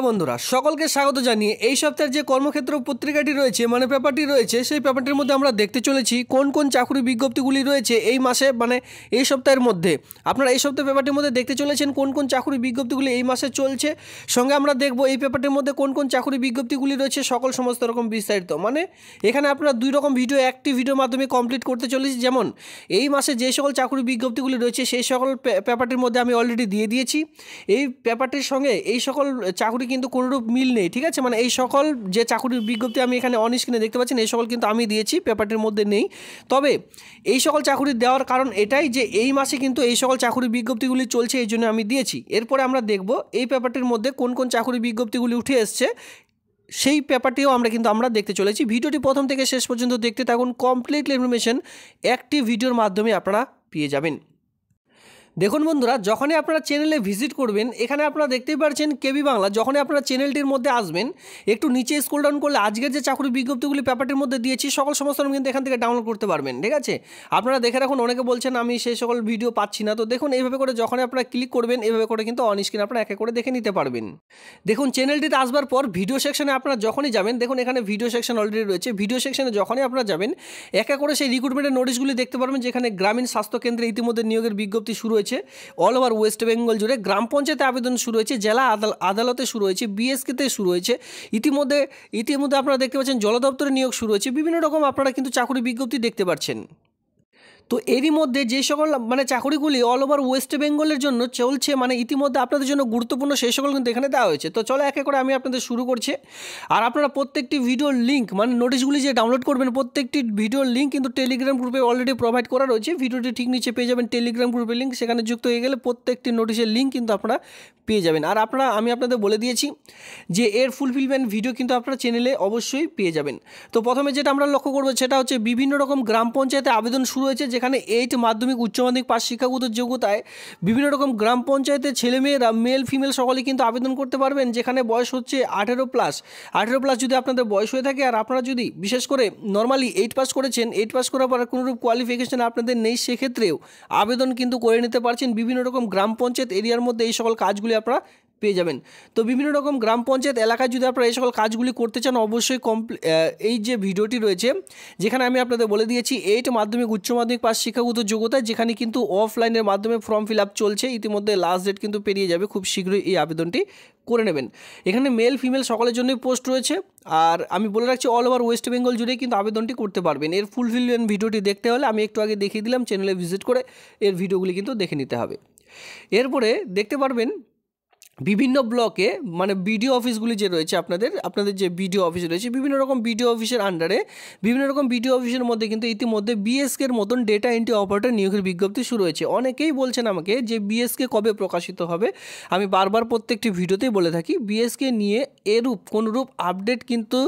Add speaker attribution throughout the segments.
Speaker 1: বন্ধুরা সকলকে স্বাগত জানিয়ে এই সপ্তাহের যে কর্মক্ষেত্র পত্রিকাটি রয়েছে মানে পেপারটি রয়েছে সেই পেপারটির মধ্যে আমরা দেখতে চলেছি কোন কোন চাকরি বিজ্ঞপ্তিগুলি রয়েছে এই মাসে মানে এই সপ্তাহের মধ্যে। আপনারা এই সপ্তাহে পেপারটির মধ্যে দেখতে চলেছেন কোন কোন চাকরি বিজ্ঞপ্তিগুলি এই মাসে চলছে, সঙ্গে আমরা দেখব এই পেপারটির মধ্যে কোন কোন চাকরি বিজ্ঞপ্তিগুলি রয়েছে সমস্ত রকম বিস্তারিত। মানে এখানে আপনারা দুই রকম ভিডিও একটি ভিডিওর মাধ্যমে কমপ্লিট করতে চলেছি। যেমন এই মাসে যে সকল চাকরি বিজ্ঞপ্তিগুলি রয়েছে সেই সকল পেপারটির মধ্যে আমি অলরেডি দিয়ে দিয়েছি। এই পেপারটির সঙ্গে এই সকল চাকরি কিন্তু কোনোরূপ মিল নেই, ঠিক আছে। মানে এই সকল যে চাকরির বিজ্ঞপ্তি আমি এখানে অন স্ক্রিনে দেখতে পাচ্ছেন এই সকল কিন্তু আমি দিয়েছি, পেপারটির মধ্যে নেই। তবে এই সকল চাকরি দেওয়ার কারণ এটাই যে এই মাসে কিন্তু এই সকল চাকরির বিজ্ঞপ্তিগুলি চলছে, এই জন্য আমি দিয়েছি। এরপরে আমরা দেখব এই পেপারটির মধ্যে কোন কোন চাকরির বিজ্ঞপ্তিগুলি উঠে এসছে সেই পেপারটিও আমরা দেখতে চলেছি। ভিডিওটি প্রথম থেকে শেষ পর্যন্ত দেখতে থাকুন, কমপ্লিট ইনফরমেশন একটি ভিডিওর মাধ্যমে আপনারা পেয়ে যাবেন। দেখুন বন্ধুরা, যখনই আপনারা চ্যানেলে ভিজিট করবেন এখানে আপনারা দেখতেই পাচ্ছেন কেবি বাংলা। যখনই আপনারা চ্যানেলটির মধ্যে আসবেন একটু নিচে স্ক্রল ডাউন করলে আজকের যে চাকরি বিজ্ঞপ্তিগুলি পেপারটির মধ্যে দিয়েছি সমস্ত কিন্তু এখান থেকে ডাউনলোড করতে পারবেন, ঠিক আছে। আপনারা দেখে রাখুন, অনেকে বলছেন আমি সেই সকল ভিডিও পাচ্ছি না। তো দেখুন এইভাবে করে যখনই আপনারা ক্লিক করবেন এইভাবে করে কিন্তু অন স্ক্রিন আপনারা একে করে দেখে নিতে পারবেন। দেখুন চ্যানেলটিতে আসবার পর ভিডিও সেকশনে আপনারা যখনই যাবেন, দেখুন এখানে ভিডিও সেকশন অলরেডি রয়েছে। ভিডিও সেকশনে যখনই আপনারা যাবেন একে করে সেই রিক্রুটমেন্টের নোটিশগুলি দেখতে পারবেন, যেখানে গ্রামীণ স্বাস্থ্যকেন্দ্রে ইতিমধ্যে নিয়োগের বিজ্ঞপ্তি শুরু হয়েছে। অল ওভার ওয়েস্ট বেঙ্গল জুড়ে গ্রাম পঞ্চায়েতে আবেদন শুরু হয়েছে, জেলা আদালতে শুরু হয়েছে, বিএসকেতে শুরু হয়েছে। ইতিমধ্যে আপনারা দেখতে পাচ্ছেন জল দপ্তরে নিয়োগ শুরু হয়েছে। বিভিন্ন রকম আপনারা কিন্তু চাকরি বিজ্ঞপ্তি দেখতে পাচ্ছেন। তো এরই মধ্যে যে সকল মানে চাকরিগুলি অল ওভার ওয়েস্ট বেঙ্গলের জন্য চলছে, মানে ইতিমধ্যে আপনাদের জন্য গুরুত্বপূর্ণ সেই সকল কিন্তু এখানে দেওয়া হয়েছে। তো চলো একে করে আমি আপনাদের শুরু করছি। আর আপনারা প্রত্যেকটি ভিডিওর লিঙ্ক মানে নোটিশগুলি যে ডাউনলোড করবেন প্রত্যেকটি ভিডিওর লিঙ্ক কিন্তু টেলিগ্রাম গ্রুপে অলরেডি প্রোভাইড করা রয়েছে। ভিডিওটি ঠিক নিচে পেয়ে যাবেন টেলিগ্রাম গ্রুপের লিঙ্ক, সেখানে যুক্ত হয়ে গেলে প্রত্যেকটি নোটিশের লিঙ্ক কিন্তু আপনারা পেয়ে যাবেন। আর আমি আপনাদের বলে দিয়েছি যে এর ফুলফিলমেন্ট ভিডিও কিন্তু আপনারা চ্যানেলে অবশ্যই পেয়ে যাবেন। তো প্রথমে যেটা আমরা লক্ষ্য করবো সেটা হচ্ছে বিভিন্ন রকম গ্রাম পঞ্চায়েতে আবেদন শুরু হয়েছে, যেখানে 8 মাধ্যমিক উচ্চ মাধ্যমিক পাস শিক্ষাগত যোগ্যতায় বিভিন্ন রকম গ্রাম পঞ্চায়েতের ছেলেমেয়েরা মেল ফিমেল সকলেই কিন্তু আবেদন করতে পারবেন, যেখানে বয়স হচ্ছে 18+। যদি আপনাদের বয়স হয়ে থাকে আর আপনারা যদি বিশেষ করে নর্মালি 8 পাস করেছেন, 8 পাস করার পর কোনোরূপ কোয়ালিফিকেশন আপনাদের নেই, সেক্ষেত্রেও আবেদন কিন্তু করে নিতে পারছেন। বিভিন্ন রকম গ্রাম পঞ্চায়েত এরিয়ার মধ্যে এই সকল কাজগুলি আপনারা পেয়ে যাবেন। তো বিভিন্ন রকম গ্রাম পঞ্চায়েত এলাকায় যদি আপনারা এই সকল কাজগুলি করতে চান অবশ্যই এই যে ভিডিওটি রয়েছে যেখানে আমি আপনাদের বলে দিয়েছি 8 মাধ্যমিক উচ্চ মাধ্যমিক পাস শিক্ষাগত যোগ্যতা, যেখানে কিন্তু অফলাইনের মাধ্যমে ফর্ম ফিল আপ চলছে। ইতিমধ্যে লাস্ট ডেট কিন্তু পেরিয়ে যাবে, খুব শীঘ্রই এই আবেদনটি করে নেবেন। এখানে মেল ফিমেল সকলের জন্যই পোস্ট রয়েছে। আর আমি বলে রাখছি অল ওভার ওয়েস্ট বেঙ্গল জুড়েই কিন্তু আবেদনটি করতে পারবেন। এর ফুলফিলমেন্ট ভিডিওটি দেখতে হলে আমি একটু আগে দেখিয়ে দিলাম, চ্যানেলে ভিজিট করে এর ভিডিওগুলি কিন্তু দেখে নিতে হবে। এরপরে দেখতে পারবেন বিভিন্ন ব্লকে মানে বিডিও অফিসগুলি যে রয়েছে আপনাদের যে বিডিও অফিস রয়েছে বিভিন্ন রকম বিডিও অফিসের আন্ডারে বিভিন্ন রকম বিডিও অফিসের মধ্যে কিন্তু ইতিমধ্যে বিএসকের মতন ডেটা এন্ট্রি অপারেটর নিয়োগের বিজ্ঞপ্তি শুরু হয়েছে। অনেকেই বলছেন আমাকে যে বিএসকে কবে প্রকাশিত হবে। আমি বারবার প্রত্যেকটি ভিডিওতেই বলে থাকি বিএসকে নিয়ে কোনরূপ আপডেট কিন্তু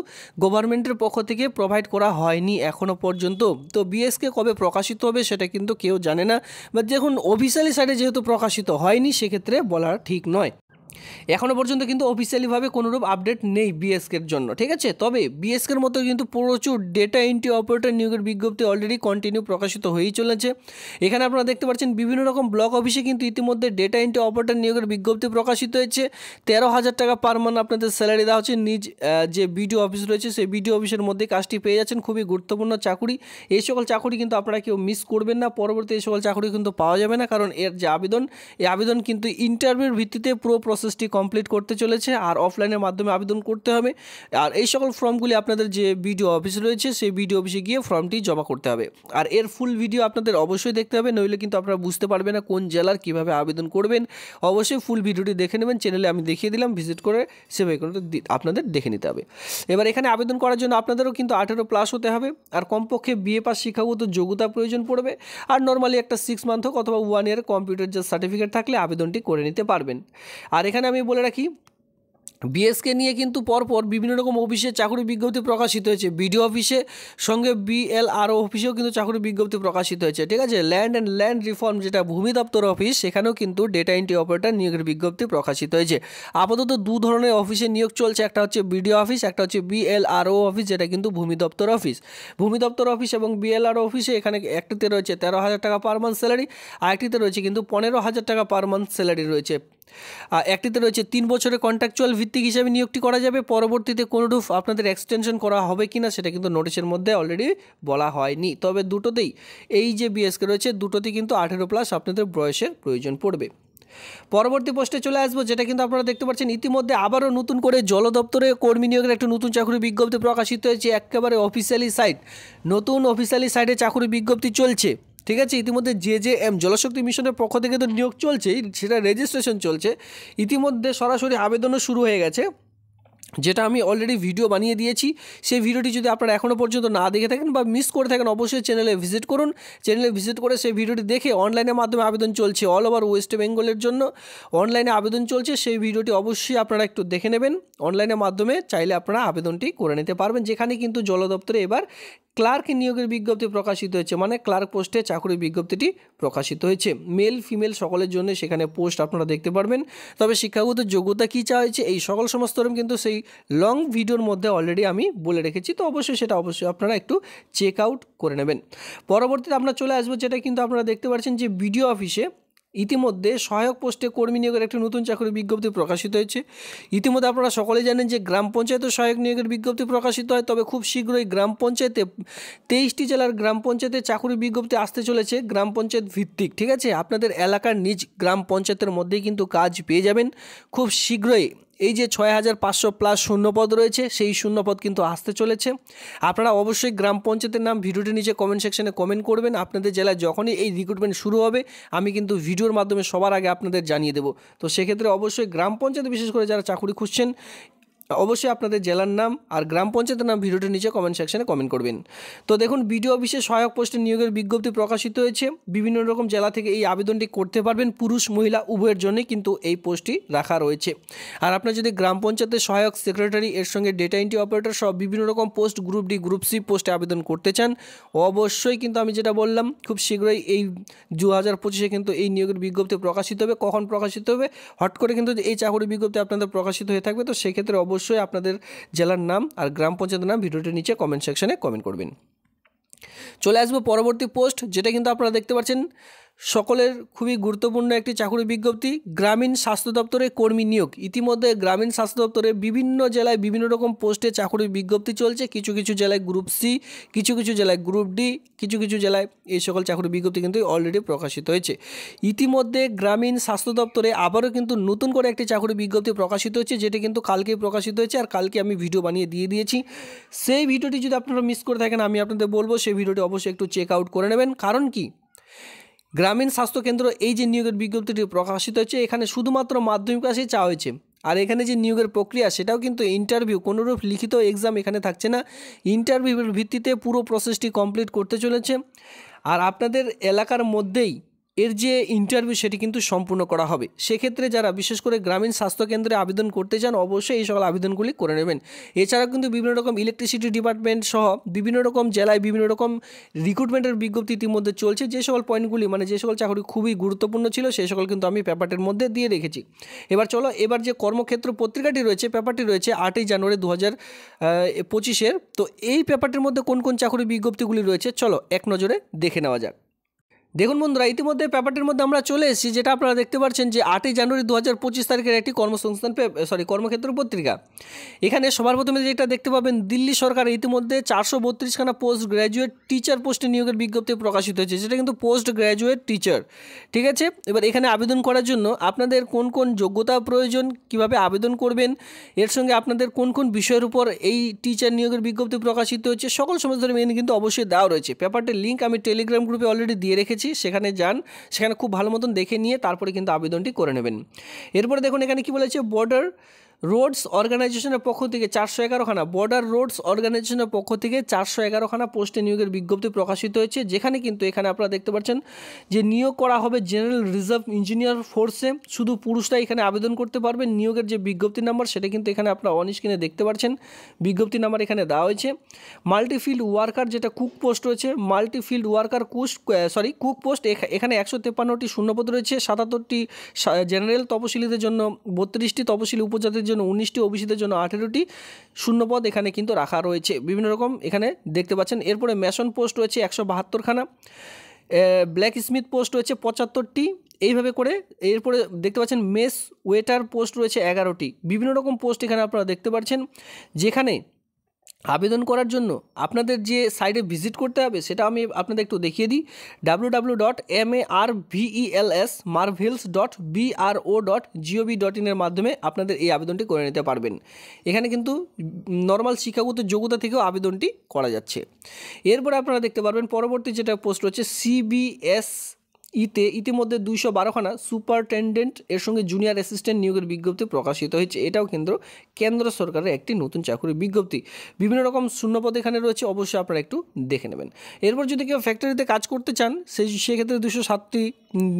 Speaker 1: গভর্নমেন্টের পক্ষ থেকে প্রোভাইড করা হয়নি এখনও পর্যন্ত। তো বিএসকে কবে প্রকাশিত হবে সেটা কিন্তু কেউ জানে না, বা দেখুন অফিসিয়ালি সাইডে যেহেতু প্রকাশিত হয়নি সেক্ষেত্রে বলা ঠিক নয়। এখনও পর্যন্ত কিন্তু অফিসিয়ালিভাবে কোনোরূপ আপডেট নেই বিএসকের জন্য, ঠিক আছে। তবে বিএসকের মতো কিন্তু প্রচুর ডেটা এন্ট্রি অপারেটর নিয়োগের বিজ্ঞপ্তি অলরেডি কন্টিনিউ প্রকাশিত হয়েই চলেছে। এখানে আপনারা দেখতে পাচ্ছেন বিভিন্ন রকম ব্লক অফিসে কিন্তু ইতিমধ্যে ডেটা এন্ট্রি অপারেটর নিয়োগের বিজ্ঞপ্তি প্রকাশিত হয়েছে। 13,000 টাকা পার মান্থ আপনাদের স্যালারি দেওয়া হচ্ছে। যে বিডিও অফিস রয়েছে সেই বিডিও অফিসের মধ্যে কাজটি পেয়ে যাচ্ছেন। খুবই গুরুত্বপূর্ণ চাকুরি, এই সকল চাকুরি কিন্তু আপনারা কেউ মিস করবেন না। পরবর্তী এই সকল চাকুরি কিন্তু পাওয়া যাবে না, কারণ এর যে এই আবেদন কিন্তু ইন্টারভিউর ভিত্তিতে পুরো প্রসেসটি কমপ্লিট করতে চলেছে। আর অফলাইনের মাধ্যমে আবেদন করতে হবে। আর এই সকল ফর্মগুলি আপনাদের যে বিডিও অফিস রয়েছে সেই বিডিও অফিসে গিয়ে ফর্মটি জমা করতে হবে। আর এর ফুল ভিডিও আপনাদের অবশ্যই দেখতে হবে, নইলে কিন্তু আপনারা বুঝতে পারবেন না কোন জেলার কীভাবে আবেদন করবেন। অবশ্যই ফুল ভিডিওটি দেখে নেবেন, চ্যানেলে আমি দেখিয়ে দিলাম, ভিজিট করে সেভাবে করে আপনাদের দেখে নিতে হবে। এবার এখানে আবেদন করার জন্য আপনাদেরও কিন্তু 18+ হতে হবে। আর কমপক্ষে বিএ পাস শিক্ষাগত যোগ্যতা প্রয়োজন পড়বে। আর নর্মালি একটা 6 মান্থ হোক অথবা 1 ইয়ার কম্পিউটার যে সার্টিফিকেট থাকলে আবেদনটি করে নিতে পারবেন। আর এখানে আমি বলে রাখি বিএসকে নিয়ে কিন্তু পরপর বিভিন্ন রকম অফিসে চাকরি বিজ্ঞপ্তি প্রকাশিত হয়েছে। বিডিও অফিসে সঙ্গে বিএলআরও অফিসেও কিন্তু চাকরি বিজ্ঞপ্তি প্রকাশিত হয়েছে, ঠিক আছে। ল্যান্ড রিফর্ম যেটা ভূমি দপ্তর অফিস সেখানেও কিন্তু ডেটা এন্ট্রি অপারেটর নিয়োগের বিজ্ঞপ্তি প্রকাশিত হয়েছে। আপাতত 2 ধরনের অফিসে নিয়োগ চলছে, একটা হচ্ছে বিডিও অফিস, একটা হচ্ছে বিএলআরও অফিস যেটা কিন্তু ভূমি দপ্তর অফিস। ভূমি দপ্তর অফিস এবং বিএলআরও অফিসে এখানে একটিতে রয়েছে 13,000 টাকা পার মান্থ স্যালারি, আর একটিতে রয়েছে কিন্তু 15,000 টাকা পার মান্থ স্যালারি রয়েছে। একটিতে রয়েছে 3 বছরের কন্ট্রাকচুয়াল ভিত্তি ভিত্তিক হিসাবে নিয়োগটি করা যাবে। পরবর্তীতে কোনোরূপ আপনাদের এক্সটেনশন করা হবে কি না সেটা কিন্তু নোটিশের মধ্যে অলরেডি বলা হয়নি। তবে দুটোতেই এই যে বিএসকে রয়েছে দুটোতেই কিন্তু 18+ আপনাদের বয়সের প্রয়োজন পড়বে। পরবর্তী পোস্টে চলে আসবো, যেটা কিন্তু আপনারা দেখতে পাচ্ছেন ইতিমধ্যে আবারও নতুন করে জল দপ্তরে কর্মী নিয়োগের একটা নতুন চাকরি বিজ্ঞপ্তি প্রকাশিত হয়েছে। একেবারে অফিসিয়ালি সাইট, নতুন অফিসিয়ালি সাইটে চাকরি বিজ্ঞপ্তি চলছে। ঠিক আছে, ইতিমধ্যে JJM জলশক্তি মিশনের পক্ষ থেকে তো নিয়োগ চলছেই, সেটা রেজিস্ট্রেশন চলছে। ইতিমধ্যে সরাসরি আবেদনও শুরু হয়ে গেছে, যেটা আমি অলরেডি ভিডিও বানিয়ে দিয়েছি। সেই ভিডিওটি যদি আপনারা এখনও পর্যন্ত না দেখে থাকেন বা মিস করে থাকেন, অবশ্যই চ্যানেলে ভিজিট করুন। চ্যানেলে ভিজিট করে সেই ভিডিওটি দেখে অনলাইনের মাধ্যমে আবেদন চলছে, অল ওভার ওয়েস্ট বেঙ্গলের জন্য অনলাইনে আবেদন চলছে। সেই ভিডিওটি অবশ্যই আপনারা একটু দেখে নেবেন। অনলাইনের মাধ্যমে চাইলে আপনারা আবেদনটি করে নিতে পারবেন। যেখানে কিন্তু জল দপ্তরে এবার ক্লার্ক নিয়োগের বিজ্ঞপ্তি প্রকাশিত হয়েছে, মানে ক্লার্ক পোস্টে চাকরির বিজ্ঞপ্তিটি প্রকাশিত হয়েছে। মেল ফিমেল সকলের জন্য সেখানে পোস্ট আপনারা দেখতে পারবেন। তবে শিক্ষাগত যোগ্যতা কী চাওয়া হয়েছে এই সকল সমস্ত কিন্তু সেই লং ভিডিওর মধ্যে অলরেডি আমি বলে রেখেছি, তো অবশ্যই সেটা আপনারা একটু চেক আউট করে নেবেন। পরবর্তীতে আমরা চলে আসবো, যেটা কিন্তু আপনারা দেখতে পাচ্ছেন যে বিডিও অফিসে ইতিমধ্যে সহায়ক পোস্টে কর্মী নিয়োগের একটি নতুন চাকরির বিজ্ঞপ্তি প্রকাশিত হয়েছে। ইতিমধ্যে আপনারা সকলেই জানেন যে গ্রাম পঞ্চায়েত সহায়ক নিয়োগের বিজ্ঞপ্তি প্রকাশিত হয়, তবে খুব শীঘ্রই গ্রাম পঞ্চায়েতে 23টি জেলার গ্রাম পঞ্চায়েতে চাকরির বিজ্ঞপ্তি আসতে চলেছে গ্রাম পঞ্চায়েত ভিত্তিক। ঠিক আছে, আপনাদের এলাকার নিজ গ্রাম পঞ্চায়েতের মধ্যেই কিন্তু কাজ পেয়ে যাবেন খুব শীঘ্রই। এই যে 6500+ শূন্যপদ রয়েছে, সেই শূন্যপদ কিন্তু আসতে চলেছে। আপনারা অবশ্যই গ্রাম পঞ্চায়েতের নাম ভিডিওটির নিচে কমেন্ট সেকশনে কমেন্ট করবেন। আপনাদের জেলায় যখনই এই রিক্রুটমেন্ট শুরু হবে আমি কিন্তু ভিডিওর মাধ্যমে সবার আগে আপনাদের জানিয়ে দেবো। তো সেক্ষেত্রে অবশ্যই গ্রাম পঞ্চায়েতে বিশেষ করে যারা চাকরি খুঁজছেন, অবশ্যই আপনাদের জেলার নাম আর গ্রাম পঞ্চায়েতের নাম ভিডিওটির নিচে কমেন্ট সেকশনে কমেন্ট করবেন। তো দেখুন, বিডিও অফিসে সহায়ক পোস্টে নিয়োগের বিজ্ঞপ্তি প্রকাশিত হয়েছে। বিভিন্ন রকম জেলা থেকে এই আবেদনটি করতে পারবেন। পুরুষ মহিলা উভয়ের জন্যই কিন্তু এই পোস্টটি রাখা রয়েছে। আর আপনার যদি গ্রাম পঞ্চায়েতের সহায়ক সেক্রেটারি, এর সঙ্গে ডেটা এন্ট্রি অপারেটর সব বিভিন্ন রকম post, group D group C পোস্টে আবেদন করতে চান, অবশ্যই কিন্তু আমি যেটা বললাম খুব শীঘ্রই এই 2025-এ কিন্তু এই নিয়োগের বিজ্ঞপ্তি প্রকাশিত হবে। কখন প্রকাশিত হবে হট করে কিন্তু এই চাকরির বিজ্ঞপ্তি আপনাদের প্রকাশিত হয়ে থাকবে। তো সেক্ষেত্রে অবশ্যই আপনাদের জেলার নাম আর গ্রাম পঞ্চায়েতের নাম ভিডিওটির নিচে কমেন্ট সেকশনে কমেন্ট করবেন। চলে আসবো পরবর্তী পোস্ট, যেটা কিন্তু আপনারা দেখতে পাচ্ছেন সকলের খুবই গুরুত্বপূর্ণ একটি চাকরি বিজ্ঞপ্তি, গ্রামীণ স্বাস্থ্য দপ্তরে কর্মী নিয়োগ। ইতিমধ্যে গ্রামীণ স্বাস্থ্য দপ্তরে বিভিন্ন জেলায় বিভিন্ন রকম পোস্টে চাকরির বিজ্ঞপ্তি চলছে। কিছু কিছু জেলায় গ্রুপ সি, কিছু কিছু জেলায় গ্রুপ ডি, কিছু কিছু জেলায় এই সকল চাকরির বিজ্ঞপ্তি কিন্তু অলরেডি প্রকাশিত হয়েছে। ইতিমধ্যে গ্রামীণ স্বাস্থ্য দপ্তরে আবারও কিন্তু নতুন করে একটি চাকরির বিজ্ঞপ্তি প্রকাশিত হয়েছে, যেটি কিন্তু কালকেই প্রকাশিত হয়েছে আর কালকে আমি ভিডিও বানিয়ে দিয়ে দিয়েছি। সেই ভিডিওটি যদি আপনারা মিস করে থাকেন আমি আপনাদের বলবো সেই ভিডিওটি অবশ্যই একটু চেক আউট করে নেবেন। কারণ কি, গ্রামীণ স্বাস্থ্যকেন্দ্র এই যে নিয়োগের বিজ্ঞপ্তিটি প্রকাশিত হয়েছে, এখানে শুধুমাত্র মাধ্যমিক পাশে চাওয়া হয়েছে। আর এখানে যে নিয়োগের প্রক্রিয়া সেটাও কিন্তু ইন্টারভিউ, কোনোরূপ লিখিত এক্সাম এখানে থাকছে না। ইন্টারভিউর ভিত্তিতে পুরো প্রসেসটি কমপ্লিট করতে চলেছে। আর আপনাদের এলাকার মধ্যেই এর যে ইন্টারভিউ সেটি কিন্তু সম্পূর্ণ করা হবে। সেক্ষেত্রে যারা বিশেষ করে গ্রামীণ স্বাস্থ্যকেন্দ্রে আবেদন করতে চান অবশ্যই এই সকল আবেদনগুলি করে নেবেন। এছাড়াও কিন্তু বিভিন্ন রকম ইলেকট্রিসিটি ডিপার্টমেন্ট সহ বিভিন্ন রকম জেলায় বিভিন্ন রকম রিক্রুটমেন্টের বিজ্ঞপ্তি ইতিমধ্যে চলছে। যে সকল পয়েন্টগুলি মানে যে সকল চাকরি খুবই গুরুত্বপূর্ণ ছিল সেই সকল কিন্তু আমি পেপারটির মধ্যে দিয়ে রেখেছি। এবার যে কর্মক্ষেত্র পত্রিকাটি রয়েছে, পেপারটি রয়েছে 8ই জানুয়ারি 2025-এর। তো এই পেপারটির মধ্যে কোন কোন চাকরি বিজ্ঞপ্তিগুলি রয়েছে চলো এক নজরে দেখে নেওয়া যাক। দেখুন বন্ধুরা, ইতিমধ্যে পেপারটির মধ্যে আমরা চলে এসেছি, যেটা আপনারা দেখতে পাচ্ছেন যে 8ই জানুয়ারি 2025 তারিখের একটি কর্মক্ষেত্র পত্রিকা। এখানে সবার প্রথমে যেটা দেখতে পাবেন, দিল্লি সরকার ইতিমধ্যে 432খানা পোস্ট গ্র্যাজুয়েট টিচার পোস্টে নিয়োগের বিজ্ঞপ্তি প্রকাশিত হয়েছে, যেটা কিন্তু পোস্ট গ্র্যাজুয়েট টিচার। ঠিক আছে, এবার এখানে আবেদন করার জন্য আপনাদের কোন কোন যোগ্যতা প্রয়োজন, কিভাবে আবেদন করবেন, এর সঙ্গে আপনাদের কোন কোন বিষয়ের উপর এই টিচার নিয়োগের বিজ্ঞপ্তি প্রকাশিত হয়েছে সকল সমস্ত মেনু কিন্তু অবশ্যই দেওয়া রয়েছে। পেপারটির লিঙ্ক আমি টেলিগ্রাম গ্রুপে অলরেডি দিয়ে রেখেছি, সেখানে যান, সেখানে খুব ভালো মতন দেখে নিয়ে তারপরে কিন্তু আবেদনটি করে নেবেন। এরপরে দেখুন এখানে কি বলেছে, বর্ডার রোডস অর্গানাইজেশনের পক্ষ থেকে 411খানা, বর্ডার রোডস অর্গানাইজেশনের পক্ষ থেকে 411খানা পোস্টে নিয়োগের বিজ্ঞপ্তি প্রকাশিত হয়েছে। যেখানে কিন্তু এখানে আপনারা দেখতে পাচ্ছেন যে নিয়োগ করা হবে জেনারেল রিজার্ভ ইঞ্জিনিয়ার ফোর্সে। শুধু পুরুষরা এখানে আবেদন করতে পারবেন। নিয়োগের যে বিজ্ঞপ্তি নাম্বার সেটা কিন্তু এখানে আপনারা অন স্ক্রিনে দেখতে পাচ্ছেন, বিজ্ঞপ্তি নাম্বার এখানে দেওয়া হয়েছে। মাল্টিফিল্ড ওয়ার্কার যেটা কুক পোস্ট রয়েছে, মাল্টিফিল্ড ওয়ার্কার কুক পোস্ট, এখানে 153টি শূন্যপদ রয়েছে, 77টি জেনারেল তপশিলীদের জন্য, 32টি তপশিলি উপজাতির জন্য, 19টি ওবিসিদের জন্য 18টি শূন্যপদ এখানে কিন্তু রাখা রয়েছে বিভিন্ন রকম এখানে দেখতে পাচ্ছেন। এরপরে মেশন পোস্ট রয়েছে 172খানা, ব্ল্যাক স্মিথ পোস্ট রয়েছে 75টি, এইভাবে করে এরপরে দেখতে পাচ্ছেন মেস ওয়েটার পোস্ট রয়েছে 11টি। বিভিন্ন রকম পোস্ট এখানে আপনারা দেখতে পাচ্ছেন, যেখানে আবেদন করার জন্য আপনাদের যে সাইটে ভিজিট করতে হবে সেটা আমি আপনাদের একটু দেখিয়ে দিই। www.marvels.bro.gov.in এর মাধ্যমে আপনাদের এই আবেদনটি করে নিতে পারবেন। এখানে কিন্তু নর্মাল শিক্ষাগত যোগ্যতা থেকেও আবেদনটি করা যাচ্ছে। এরপরে আপনারা দেখতে পারবেন পরবর্তী যেটা পোস্ট রয়েছে CBS ইতিমধ্যে 212খানা সুপারটেন্ডেন্ট এর সঙ্গে জুনিয়র অ্যাসিস্ট্যান্ট নিয়োগের বিজ্ঞপ্তি প্রকাশিত হয়েছে। এটাও কেন্দ্র সরকারের একটি নতুন চাকরির বিজ্ঞপ্তি। বিভিন্ন রকম শূন্যপদ এখানে রয়েছে, অবশ্যই আপনারা একটু দেখে নেবেন। এরপর যদি কেউ ফ্যাক্টরিতে কাজ করতে চান সেক্ষেত্রে 207টি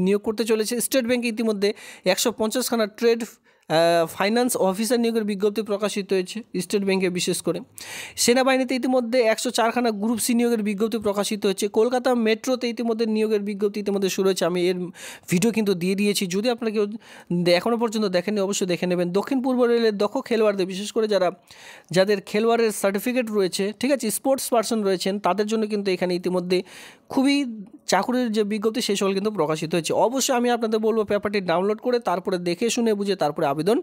Speaker 1: নিয়োগ করতে চলেছে। স্টেট ব্যাঙ্কে ইতিমধ্যে 150খানা ট্রেড ফাইন্যান্স অফিসার নিয়োগের বিজ্ঞপ্তি প্রকাশিত হয়েছে স্টেট ব্যাঙ্কে বিশেষ করে। সেনাবাহিনীতে ইতিমধ্যে 104খানা গ্রুপ সি নিয়োগের বিজ্ঞপ্তি প্রকাশিত হচ্ছে। কলকাতা মেট্রোতে ইতিমধ্যে নিয়োগের বিজ্ঞপ্তি ইতিমধ্যে শুরু হয়েছে, আমি এর ভিডিও কিন্তু দিয়ে দিয়েছি। যদি আপনারা কেউ এখনও পর্যন্ত দেখেননি অবশ্যই দেখে নেবেন। দক্ষিণ পূর্ব রেলের দক্ষ খেলোয়াড়দের, বিশেষ করে যাদের খেলোয়াড়ের সার্টিফিকেট রয়েছে, ঠিক আছে, স্পোর্টস পার্সন রয়েছেন, তাদের জন্য কিন্তু এখানে ইতিমধ্যে খুবই চাকুরির যে বিজ্ঞপ্তি সেই সকল কিন্তু প্রকাশিত হয়েছে। অবশ্যই আমি আপনাদের বলবো পেপারটি ডাউনলোড করে তারপরে দেখে শুনে বুঝে তারপরে আবেদন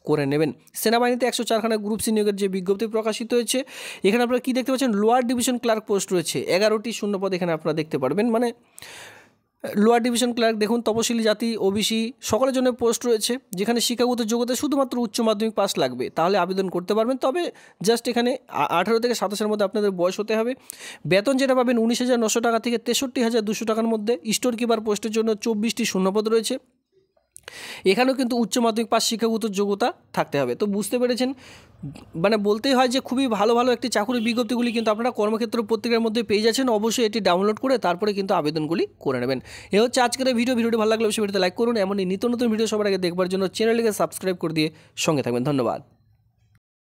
Speaker 1: করে নেবেন। সেনাবাহিনীতে 104খানা গ্রুপ সি নিয়োগের যে বিজ্ঞপ্তি প্রকাশিত হয়েছে, এখানে আপনারা কী দেখতে পাচ্ছেন, লোয়ার ডিভিশন ক্লার্ক পোস্ট রয়েছে 11টি শূন্যপদ এখানে আপনারা দেখতে পারবেন। মানে লোয়ার ডিভিশন ক্লার্ক দেখুন, তপশিলি জাতি, ওবিসি সকলের জন্য পোস্ট রয়েছে, যেখানে শিক্ষাগত যোগ্যতা শুধুমাত্র উচ্চ মাধ্যমিক পাস লাগবে, তাহলে আবেদন করতে পারবেন। তবে জাস্ট এখানে 18 থেকে 27-এর মধ্যে আপনাদের বয়স হতে হবে। বেতন যেটা পাবেন 19,900 টাকা থেকে 63,200 টাকার মধ্যে। স্টোর কিপার পোস্টের জন্য 24টি শূন্যপদ রয়েছে। এখানেও কিন্তু উচ্চ মাধ্যমিক পাস শিক্ষাগত যোগ্যতা থাকতে হবে। তো বুঝতে পেরেছেন, মানে বলতেই হয় যে খুবই ভালো ভালো একটি চাকরির বিজ্ঞপ্তিগুলি কিন্তু আপনারা কর্মক্ষেত্র পত্রিকার মধ্যে পেয়ে যাচ্ছেন। অবশ্যই এটি ডাউনলোড করে তারপরে কিন্তু আবেদনগুলি করে নেবেন। এ হচ্ছে আজকের ভিডিওটি ভালো লাগলে অবশ্যই ভিডিওতে লাইক করুন। এমনই নিত্য নতুন ভিডিও সবার আগে দেখবার জন্য চ্যানেলটিকে সাবস্ক্রাইব করে দিয়ে সঙ্গে থাকবেন। ধন্যবাদ।